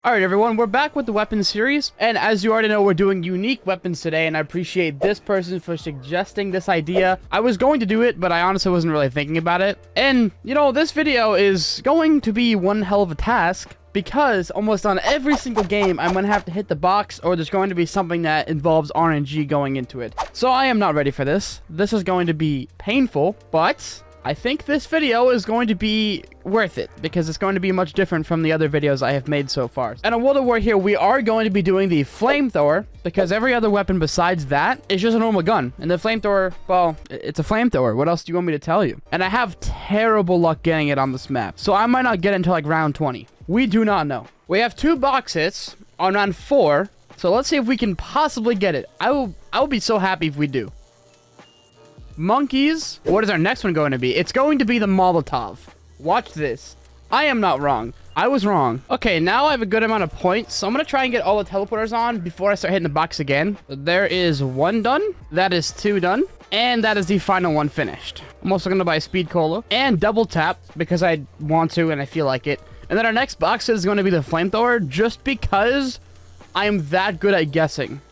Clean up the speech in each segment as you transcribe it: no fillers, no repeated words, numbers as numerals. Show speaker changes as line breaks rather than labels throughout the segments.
Alright everyone, we're back with the weapons series, and as you already know, we're doing unique weapons today, and I appreciate this person for suggesting this idea. I was going to do it, but I honestly wasn't really thinking about it. And, you know, this video is going to be one hell of a task, because almost on every single game, I'm going to have to hit the box, or there's going to be something that involves RNG going into it. So I am not ready for this. This is going to be painful, but I think this video is going to be worth it because it's going to be much different from the other videos I have made so far. And on World of War here, we are going to be doing the flamethrower because every other weapon besides that is just a normal gun. And the flamethrower, well, it's a flamethrower. What else do you want me to tell you? And I have terrible luck getting it on this map, so I might not get it until like round 20. We do not know. We have 2 box hits on round 4, so let's see if we can possibly get it. I will be so happy if we do. Monkeys. What is our next one going to be? It's going to be the Molotov. Watch this. I am not wrong. I was wrong. Okay, now I have a good amount of points, so I'm going to try and get all the teleporters on before I start hitting the box again. There is 1 done. That is 2 done. And that is the final one finished. I'm also going to buy a speed cola and double tap because I want to and I feel like it. And then our next box is going to be the flamethrower just because I am that good at guessing.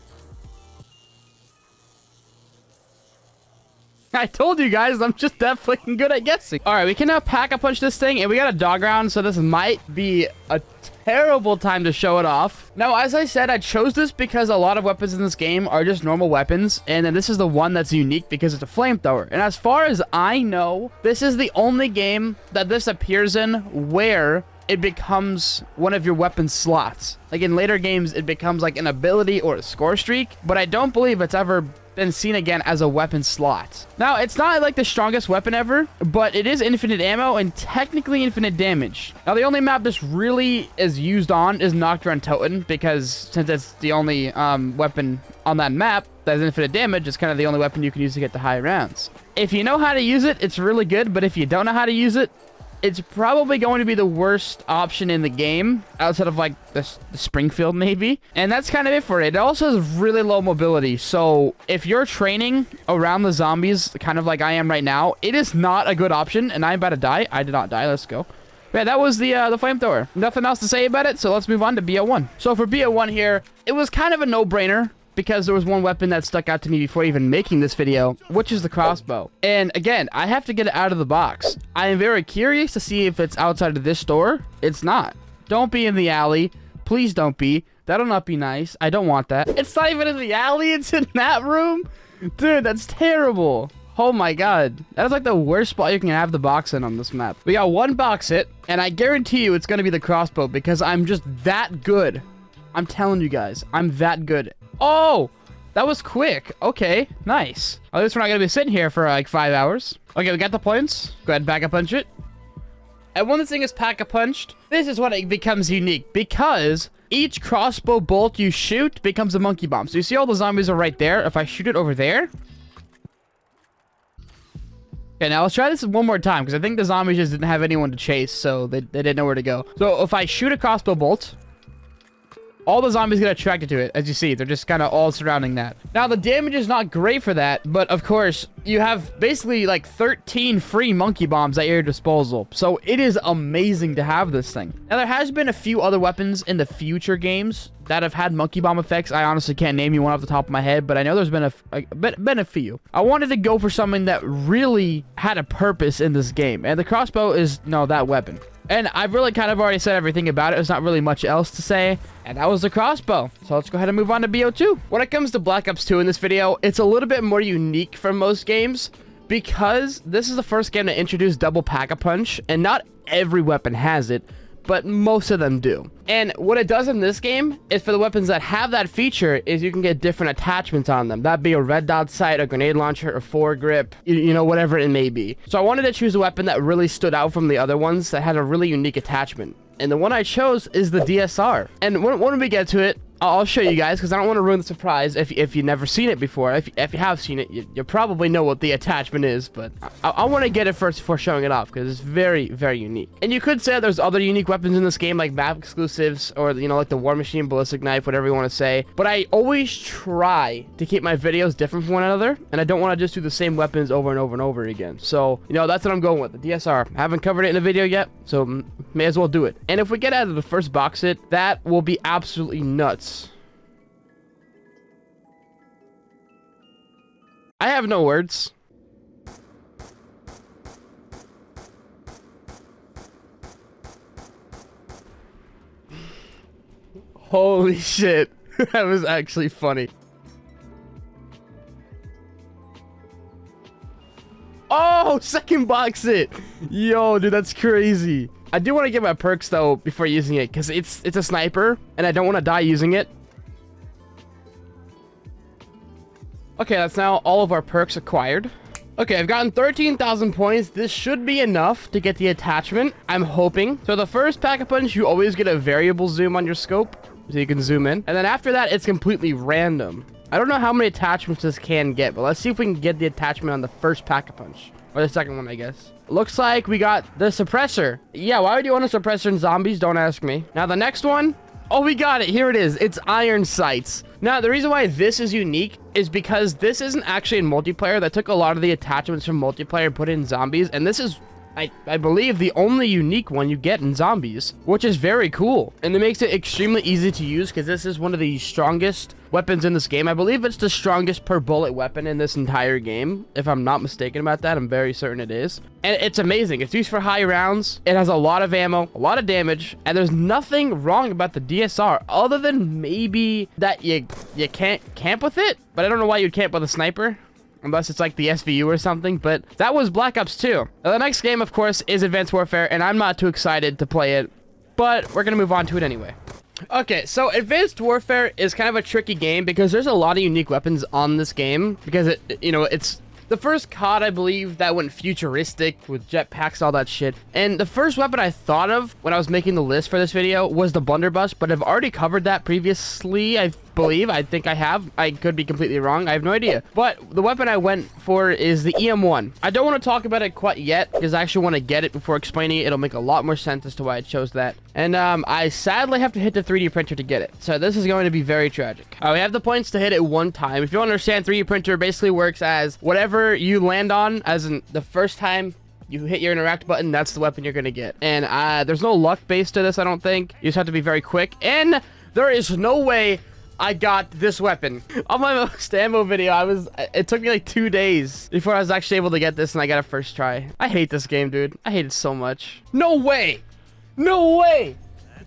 I told you guys, I'm just that freaking good at guessing. All right, we can now pack-a-punch this thing, and we got a dog round, so this might be a terrible time to show it off. Now, as I said, I chose this because a lot of weapons in this game are just normal weapons, and then this is the one that's unique because it's a flamethrower. And as far as I know, this is the only game that this appears in where it becomes one of your weapon slots. Like in later games, it becomes like an ability or a score streak, but I don't believe it's ever been seen again as a weapon slot. Now, it's not like the strongest weapon ever, but it is infinite ammo and technically infinite damage. Now, the only map this really is used on is Nocturne Toten, because since it's the only weapon on that map that has infinite damage, it's kind of the only weapon you can use to get the high rounds. If you know how to use it, it's really good, but if you don't know how to use it, it's probably going to be the worst option in the game, outside of, like, the Springfield, maybe. And that's kind of it for it. It also has really low mobility, so if you're training around the zombies, kind of like I am right now, it is not a good option, and I'm about to die. I did not die. Let's go. Yeah, that was the flamethrower. Nothing else to say about it, so let's move on to BO1. So for BO1 here, it was kind of a no-brainer, because there was one weapon that stuck out to me before even making this video, which is the crossbow. And again, I have to get it out of the box. I am very curious to see if it's outside of this store. It's not. Don't be in the alley. Please don't be. That'll not be nice. I don't want that. It's not even in the alley. It's in that room. Dude, that's terrible. Oh my god. That is like the worst spot you can have the box in on this map. We got 1 box hit, and I guarantee you it's going to be the crossbow because I'm just that good. I'm telling you guys, I'm that good. Oh, that was quick. Okay, nice. At least we're not going to be sitting here for like 5 hours. Okay, we got the points. Go ahead and pack-a-punch it. And when this thing is pack-a-punched, this is when it becomes unique because each crossbow bolt you shoot becomes a monkey bomb. So you see all the zombies are right there. If I shoot it over there. Okay, now let's try this one more time because I think the zombies just didn't have anyone to chase, so they didn't know where to go. So if I shoot a crossbow bolt, all the zombies get attracted to it. As you see, they're just kind of all surrounding that. Now, the damage is not great for that, but of course, you have basically like 13 free monkey bombs at your disposal. So it is amazing to have this thing. Now, there has been a few other weapons in the future games that have had monkey bomb effects. I honestly can't name you one off the top of my head, but I know there's been a few. I wanted to go for something that really had a purpose in this game, and the crossbow is, no, that weapon. And I've really kind of already said everything about it. There's not really much else to say. And that was the crossbow. So let's go ahead and move on to BO2. When it comes to Black Ops 2 in this video, it's a little bit more unique from most games because this is the first game to introduce double pack-a-punch, and not every weapon has it, but most of them do. And what it does in this game is for the weapons that have that feature is you can get different attachments on them. That'd be a red dot sight, a grenade launcher, a foregrip, you know, whatever it may be. So I wanted to choose a weapon that really stood out from the other ones that had a really unique attachment. And the one I chose is the DSR. And when we get to it, I'll show you guys because I don't want to ruin the surprise if you've never seen it before. If you have seen it, you probably know what the attachment is, but I want to get it first before showing it off because it's very, very unique. And you could say there's other unique weapons in this game, like map exclusives or, you know, like the War Machine, Ballistic Knife, whatever you want to say. But I always try to keep my videos different from one another, and I don't want to just do the same weapons over and over and over again. So, you know, that's what I'm going with, the DSR. I haven't covered it in a video yet, so may as well do it. And if we get out of the first box hit, that will be absolutely nuts. I have no words. Holy shit. That was actually funny. Oh, second box hit. Yo, dude, that's crazy. I do want to get my perks though before using it because it's a sniper and I don't want to die using it. Okay, that's now all of our perks acquired. Okay, I've gotten 13,000 points. This should be enough to get the attachment, I'm hoping. So the first pack-a-punch, you always get a variable zoom on your scope, so you can zoom in. And then after that, it's completely random. I don't know how many attachments this can get, but let's see if we can get the attachment on the first pack-a-punch. Or the second one, I guess. Looks like we got the suppressor. Yeah, why would you want a suppressor in zombies? Don't ask me. Now the next one. Oh, we got it. Here it is. It's iron sights. Now, the reason why this is unique is because this isn't actually in multiplayer. That took a lot of the attachments from multiplayer and put it in zombies. And this is, I believe, the only unique one you get in zombies, which is very cool. And it makes it extremely easy to use because this is one of the strongest weapons in this game. I believe it's the strongest per bullet weapon in this entire game. If I'm not mistaken about that, I'm very certain it is. And it's amazing. It's used for high rounds. It has a lot of ammo, a lot of damage, and there's nothing wrong about the DSR other than maybe that you can't camp with it. But I don't know why you'd camp with a sniper. Unless it's like the SVU or something, but that was Black Ops 2. Now, the next game, of course, is Advanced Warfare, and I'm not too excited to play it, but we're gonna move on to it anyway. Okay, so Advanced Warfare is kind of a tricky game because there's a lot of unique weapons on this game because it's the first COD, I believe, that went futuristic with jetpacks, all that shit. And the first weapon I thought of when I was making the list for this video was the blunderbuss, but I've already covered that previously, I believe. I think I have. I could be completely wrong. I have no idea. But the weapon I went for is the EM1. I don't want to talk about it quite yet because I actually want to get it before explaining it. It'll make a lot more sense as to why I chose that. And I sadly have to hit the 3D printer to get it. So this is going to be very tragic. We have the points to hit it one time. If you don't understand, 3D printer basically works as whatever you land on, as in the first time you hit your interact button, that's the weapon you're going to get. And there's no luck base to this, I don't think. You just have to be very quick. And there is no way I got this weapon. On my most ammo video, it took me like 2 days before I was actually able to get this, and I got it first try. I hate this game, dude. I hate it so much. No way! No way!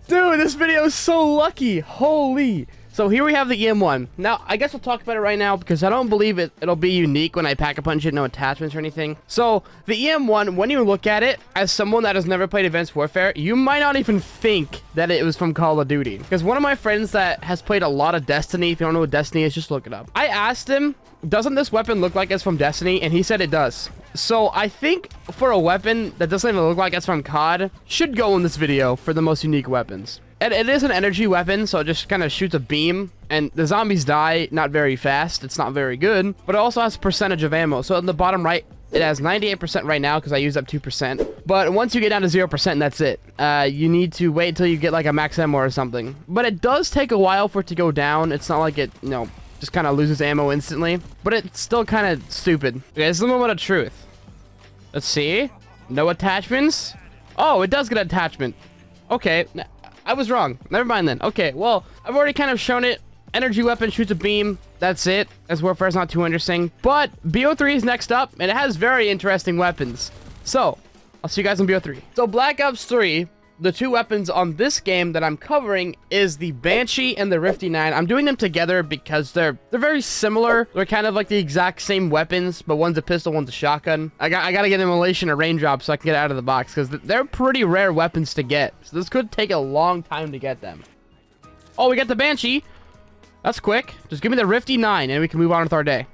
Dude, this video is so lucky. Holy. So here we have the EM1. Now, I guess we'll talk about it right now because I don't believe it'll be unique when I pack-a-punch it, no attachments or anything. So the EM1, when you look at it, as someone that has never played Advanced Warfare, you might not even think that it was from Call of Duty. Because one of my friends that has played a lot of Destiny, if you don't know what Destiny is, just look it up. I asked him, doesn't this weapon look like it's from Destiny? And he said it does. So I think for a weapon that doesn't even look like it's from COD, should go in this video for the most unique weapons. And it is an energy weapon, so it just kind of shoots a beam, and the zombies die not very fast. It's not very good, but it also has a percentage of ammo. So in the bottom right, it has 98% right now because I used up 2%. But once you get down to 0%, that's it. You need to wait until you get like a max ammo or something. But it does take a while for it to go down. It's not like it, just kind of loses ammo instantly. But it's still kind of stupid. Okay, this is the moment of truth. Let's see. No attachments. Oh, it does get an attachment. Okay. I was wrong. Never mind then. Okay, well, I've already kind of shown it. Energy weapon shoots a beam. That's it. As Warfare is not too interesting. But BO3 is next up, and it has very interesting weapons. So, I'll see you guys in BO3. So, Black Ops 3, the two weapons on this game that I'm covering is the Banshee and the Rifty 9. I'm doing them together because they're very similar. They're kind of like the exact same weapons, but one's a pistol, one's a shotgun. I gotta get Immolation or Raindrop so I can get out of the box because they're pretty rare weapons to get. So this could take a long time to get them. Oh, we got the Banshee. That's quick. Just give me the Rifty 9 and we can move on with our day.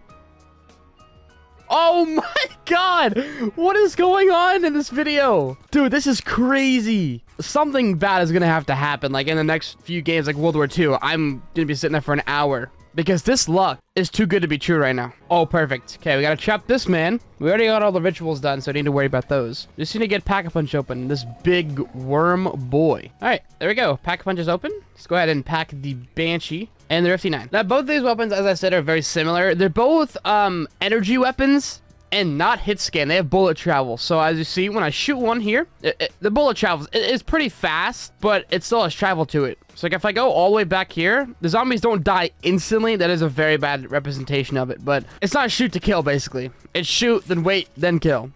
Oh my god! What is going on in this video? Dude, this is crazy. Something bad is gonna have to happen, like in the next few games, like World War II. I'm gonna be sitting there for an hour. Because this luck is too good to be true right now. Oh, perfect. Okay, we gotta trap this man. We already got all the rituals done, so I don't need to worry about those. Just need to get Pack-a-Punch open. This big worm boy. All right, there we go. Pack-a-Punch is open. Let's go ahead and pack the Banshee and the 59. Now, both these weapons, as I said, are very similar. They're both energy weapons and not hit scan. They have bullet travel. So as you see, when I shoot one here, the bullet travels. It's pretty fast, but it still has travel to it. So like if I go all the way back here, the zombies don't die instantly. That is a very bad representation of it, but it's not shoot to kill basically. It's shoot, then wait, then kill.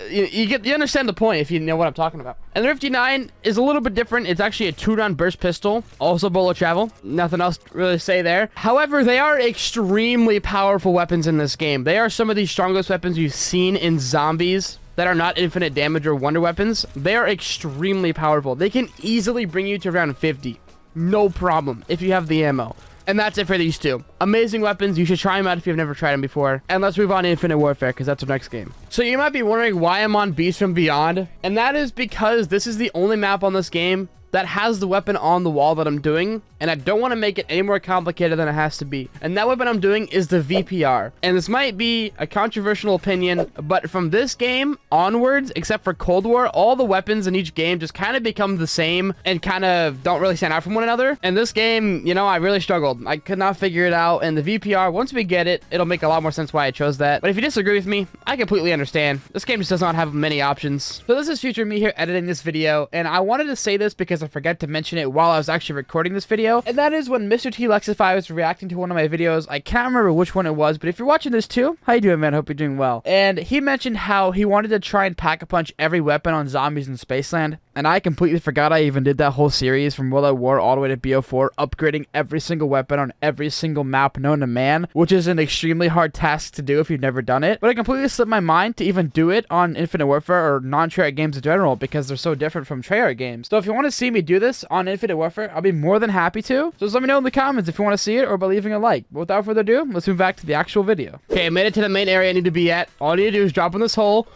You understand the point if you know what I'm talking about. And the 59 is a little bit different. It's actually a 2-round burst pistol, also bullet travel. Nothing else to really say there. However, they are extremely powerful weapons in this game. They are some of the strongest weapons you've seen in zombies that are not infinite damage or wonder weapons. They are extremely powerful. They can easily bring you to around 50. No problem if you have the ammo. And that's it for these two. Amazing weapons. You should try them out if you've never tried them before. And let's move on to Infinite Warfare, because that's the next game. So you might be wondering why I'm on Beast from Beyond. And that is because this is the only map on this game that has the weapon on the wall that I'm doing, and I don't want to make it any more complicated than it has to be. And that weapon I'm doing is the VPR. And this might be a controversial opinion, but from this game onwards, except for Cold War, all the weapons in each game just kind of become the same and kind of don't really stand out from one another. And this game, you know, I really struggled. I could not figure it out, and the VPR, once we get it, it'll make a lot more sense why I chose that. But if you disagree with me, I completely understand. This game just does not have many options. So this is future me here editing this video, and I wanted to say this because I forgot to mention it while I was actually recording this video, and that is when Mr. T Lexify was reacting to one of my videos. I can't remember which one it was, but if you're watching this too, how you doing, man? Hope you're doing well. And he mentioned how he wanted to try and pack-a-punch every weapon on zombies in Spaceland, and I completely forgot I even did that whole series from World at War all the way to BO4, upgrading every single weapon on every single map known to man, which is an extremely hard task to do if you've never done it. But it completely slipped my mind to even do it on Infinite Warfare or non-Treyarch games in general, because they're so different from Treyarch games. So if you want to see me do this on Infinite Warfare, I'll be more than happy to. So just let me know in the comments if you want to see it or by leaving a like. But without further ado, let's move back to the actual video. Okay, I made it to the main area I need to be at. All I need to do is drop in this hole,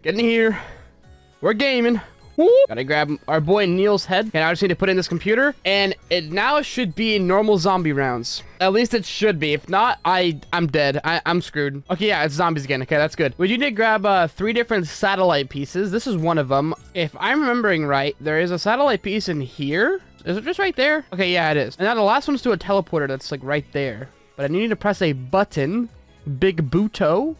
get in here. We're gaming. Woo! Gotta grab our boy Neil's head. And I just need to put in this computer, and it now should be normal zombie rounds. At least it should be. If not, I'm dead. I'm screwed. Okay, yeah, it's zombies again. Okay, that's good. We do need to grab 3 different satellite pieces. This is one of them. If I'm remembering right, there is a satellite piece in here. Is it just right there? Okay, yeah, it is. And now the last one's to a teleporter that's like right there. But I need to press a button. Big Buto.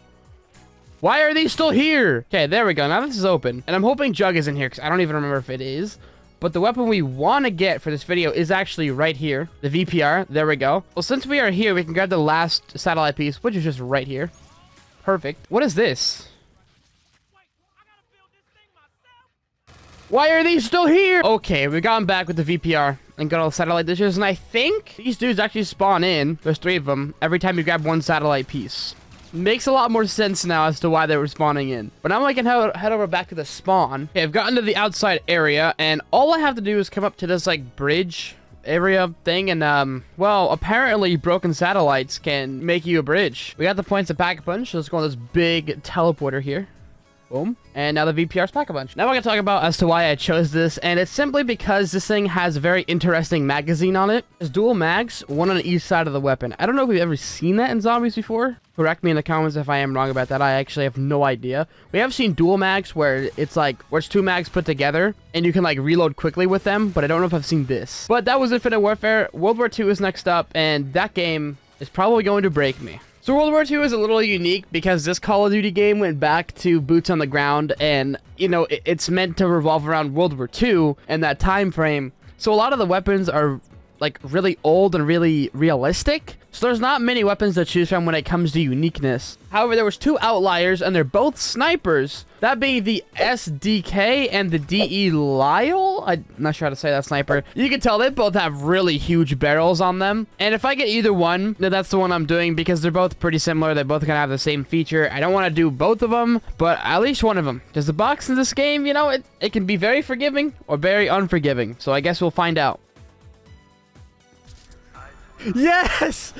Why are these still here? Okay, there we go. Now this is open. And I'm hoping Jug is in here because I don't even remember if it is. But the weapon we want to get for this video is actually right here. The VPR. There we go. Well, since we are here, we can grab the last satellite piece, which is just right here. Perfect. What is this? Why are these still here? Okay, we got them back with the VPR and got all the satellite dishes. And I think these dudes actually spawn in. There's 3 of them every time you grab one satellite piece. Makes a lot more sense now as to why they were spawning in. But now I can head over back to the spawn. Okay, I've gotten to the outside area, and all I have to do is come up to this, like, bridge area thing, and, well, apparently broken satellites can make you a bridge. We got the points to Pack-a-Punch, so let's go on this big teleporter here. Boom. And now the VPR's Pack-a-Punch. Now we're going to talk about as to why I chose this, and it's simply because this thing has a very interesting magazine on it. It's dual mags, one on each side of the weapon. I don't know if we've ever seen that in zombies before. Correct me in the comments if I am wrong about that. I actually have no idea. We have seen dual mags where it's like, where it's 2 mags put together, and you can like reload quickly with them, but I don't know if I've seen this. But that was Infinite Warfare. World War II is next up, and that game is probably going to break me. So World War II is a little unique because this Call of Duty game went back to boots on the ground, and, you know, it's meant to revolve around World War II and that time frame. So a lot of the weapons are, like, really old and really realistic. So there's not many weapons to choose from when it comes to uniqueness. However, there was 2 outliers, and they're both snipers. That being the SDK and the DE Lyle. I'm not sure how to say that sniper. You can tell they both have really huge barrels on them. And if I get either one, then that's the one I'm doing because they're both pretty similar. They both kind of have the same feature. I don't want to do both of them, but at least one of them. Because the box in this game, you know, it can be very forgiving or very unforgiving. So I guess we'll find out. Yes!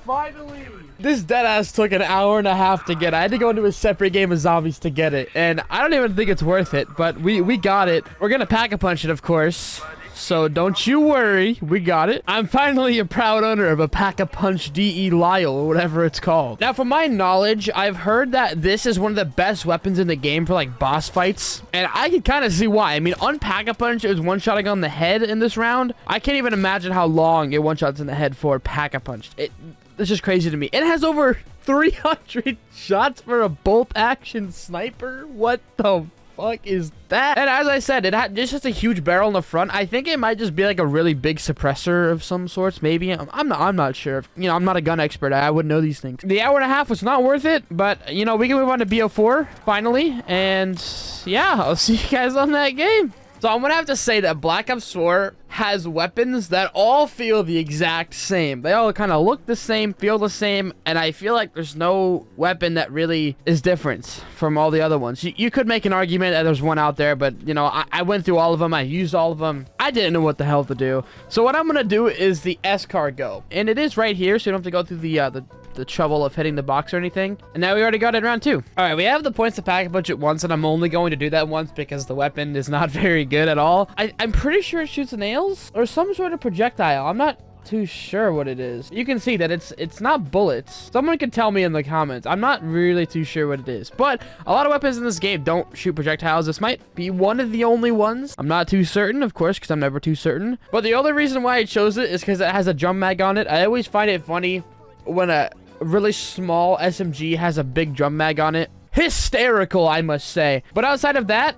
Finally! This deadass took an hour and a half to get. I had to go into a separate game of zombies to get it. And I don't even think it's worth it, but we got it. We're gonna pack-a-punch it, of course. So don't you worry, we got it. I'm finally a proud owner of a Pack-a-Punch DE Lyle, or whatever it's called. Now, from my knowledge, I've heard that this is one of the best weapons in the game for, like, boss fights. And I can kind of see why. I mean, on Pack-a-Punch, it was one-shotting on the head in this round. I can't even imagine how long it one-shots in the head for Pack-a-Punch. It's just crazy to me. It has over 300 shots for a bolt-action sniper? What the fuck is that? And as I said, it's just a huge barrel in the front. I think it might just be like a really big suppressor of some sorts, maybe. I'm not sure. You know, I'm not a gun expert. I wouldn't know these things. The hour and a half was not worth it, but you know, we can move on to BO4 finally. And yeah, I'll see you guys on that game. So I'm gonna have to say that Black Ops 4 has weapons that all feel the exact same. They all kind of look the same, feel the same, and I feel like there's no weapon that really is different from all the other ones. You could make an argument that there's one out there, but you know, I went through all of them, I used all of them. I didn't know what the hell to do. So what I'm gonna do is the S cargo, and it is right here, so you don't have to go through the trouble of hitting the box or anything. And now we already got it in round 2. All right, we have the points to pack-a-punch it once, and I'm only going to do that once because the weapon is not very good at all. I'm pretty sure it shoots nails or some sort of projectile. I'm not too sure what it is. You can see that it's not bullets. Someone can tell me in the comments. I'm not really too sure what it is, but a lot of weapons in this game don't shoot projectiles. This might be one of the only ones. I'm not too certain, of course, because I'm never too certain. But the only reason why I chose it is because it has a drum mag on it. I always find it funny when a really small SMG has a big drum mag on it. Hysterical, I must say. But outside of that,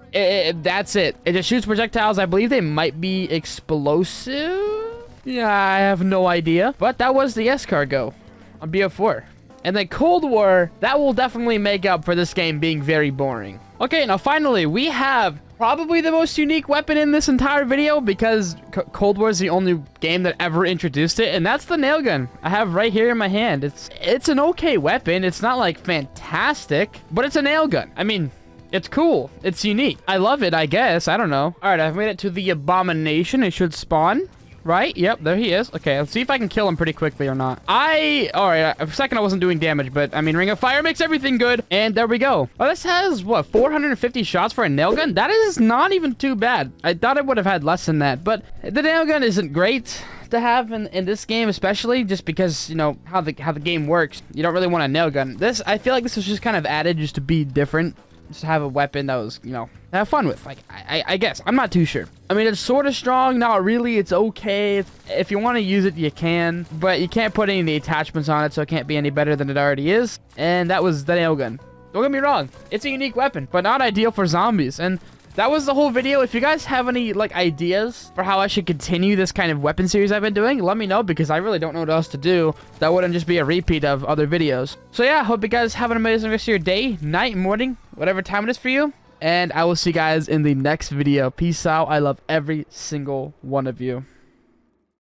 that's it. It just shoots projectiles. I believe they might be explosive. Yeah, I have no idea. But that was the S cargo on BO4. And then Cold War, that will definitely make up for this game being very boring. Okay, now finally, we have probably the most unique weapon in this entire video because Cold War is the only game that ever introduced it, and that's the nail gun I have right here in my hand. It's an okay weapon. It's not like fantastic, but it's a nail gun. I mean, it's cool. It's unique. I love it, I guess. I don't know. All right, I've made it to the abomination. It should spawn. Right? Yep, there he is. Okay, let's see if I can kill him pretty quickly or not. Alright, for a second I wasn't doing damage, but I mean, Ring of Fire makes everything good. And there we go. Oh, this has, what, 450 shots for a nail gun? That is not even too bad. I thought it would have had less than that, but the nail gun isn't great to have in this game, especially just because, you know, how the game works. You don't really want a nail gun. I feel like this was just kind of added just to be different. Just have a weapon that was, you know, have fun with. Like, I guess. I'm not too sure. I mean, it's sort of strong. Not really. It's okay. If you want to use it, you can. But you can't put any of the attachments on it, so it can't be any better than it already is. And that was the nail gun. Don't get me wrong. It's a unique weapon, but not ideal for zombies. And that was the whole video. If you guys have any, like, ideas for how I should continue this kind of weapon series I've been doing, let me know, because I really don't know what else to do. That wouldn't just be a repeat of other videos. So yeah, hope you guys have an amazing rest of your day, night, morning, whatever time it is for you. And I will see you guys in the next video. Peace out. I love every single one of you.